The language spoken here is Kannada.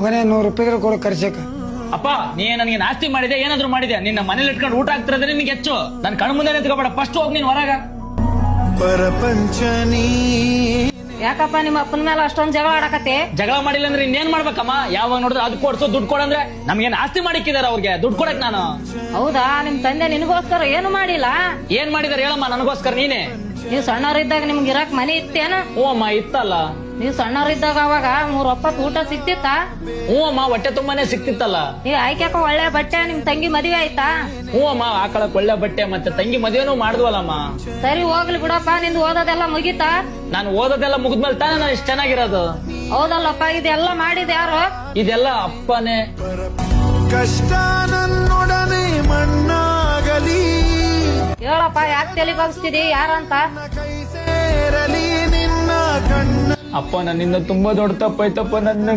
ಮಗನೇ 100 ರೂಪಾಯಿ ಕೊಡು ಖರ್ಚಕ್ಕ. ಅಪ್ಪ ನೀ ನನಗೆ ನಾಸ್ತಿ ಮಾಡಿದೆ ಏನಾದ್ರು ಮಾಡಿದೆ ನಿನ್ನ ಮನೇಲಿ ಇಟ್ಕೊಂಡು ಊಟ ಆಗ್ತಿರೋದ್ರೆ ನಿನ್ಗೆ ಹೆಚ್ಚು ನನ್ ಕಣ್ ಮುಂದೆ ನಿಂತ್ಕೋಬೇಡ ಫಸ್ಟ್ ಹೋಗಿ ನೀನ್ ಹೊರಗ. ಪರಪಂಚನಿ ಯಾಕಪ್ಪ ನಿಮ್ಮ ಅಪ್ಪನ ಮೇಲೆ ಅಷ್ಟೊಂದ್ ಜಗಳ ಆಡಕತ್ತೆ? ಜಗಳ ಮಾಡಿಲ್ಲ ಅಂದ್ರೆ ಇನ್ನೇನ್ ಮಾಡ್ಬೇಕಮ್ಮ? ಯಾವಾಗ ನೋಡಿದ್ರೆ ಅದ್ ಕೊಡ್ಸು ದುಡ್ಡು ಕೊಡಂದ್ರೆ ನಮ್ಗೇನ್ ಆಸ್ತಿ ಮಾಡಿಕ್ಕಿದಾರ ಅವ್ರಿಗೆ ದುಡ್ಡು ಕೊಡಕ್ ನಾನು. ಹೌದಾ, ನಿಮ್ ತಂದೆ ನಿನಗೋಸ್ಕರ ಏನು ಮಾಡಿಲ್ಲ? ಏನ್ ಮಾಡಿದಾರೆ ಹೇಳಮ್ಮ ನನಗೋಸ್ಕರ ನೀನೆ. ನೀವ್ ಸಣ್ಣವ್ರಿದ್ದಾಗ ನಿಮ್ಗೆ ಇರಕ್ ಮನೆ ಇತ್ತೇನ? ಹ್ಞೂ ಅಮ್ಮ ಇತ್ತಲ್ಲ. ನೀವ್ ಸಣ್ಣವ್ರಿದ್ದಾಗ ಅವಾಗ 3 ಒಪ್ಪತ್ ಊಟ ಸಿಕ್ತಿತ್ತ? ಹ್ಞೂ ಅಮ್ಮ ಹೊಟ್ಟೆ ತುಂಬಾನೇ ಸಿಕ್ತಿತ್ತಲ್ಲ. ನೀವ್ ಆಯ್ಕೆಕ ಒಳ್ಳೆ ಬಟ್ಟೆ, ನಿಮ್ ತಂಗಿ ಮದ್ವೆ ಆಯ್ತಾ? ಹ್ಞೂ ಅಮ್ಮ ಹಾಕೊಳಕ್ ಒಳ್ಳೆ ಬಟ್ಟೆ ಮತ್ತೆ ತಂಗಿ ಮದುವೆನೂ ಮಾಡಿದ್ವಲ್ಲಮ್ಮ. ಸರಿ ಹೋಗ್ಲಿ ಬಿಡಪ್ಪ, ನಿಂದು ಓದೋದೆಲ್ಲ ಮುಗೀತಾ? ನಾನು ಓದೋದೆಲ್ಲ ಮುಗಿದ್ಮೇಲೆ ತಾನೇ ನಾನು ಇಷ್ಟ ಚೆನ್ನಾಗಿರೋದು. ಹೌದಲ್ಲಪ್ಪ, ಇದೆಲ್ಲ ಮಾಡಿದ ಯಾರು? ಇದೆಲ್ಲ ಅಪ್ಪನೇ. ಕಷ್ಟ ನನ್ನೊಡನೆ ಮಣ್ಣಾಗಲಿ, ಹೇಳಪ್ಪ, ಯಾಕೆ ತಲೆ ಬಗ್ಸ್ತಿದಿ ಯಾರಂತ? ಕೈ ಸೇರಲಿ ನಿನ್ನ ಕಣ್ಣ. ಅಪ್ಪ ನನ್ನಿಂದ ತುಂಬಾ ದೊಡ್ಡ ತಪ್ಪಾಯ್ತಪ್ಪ. ನನ್ನ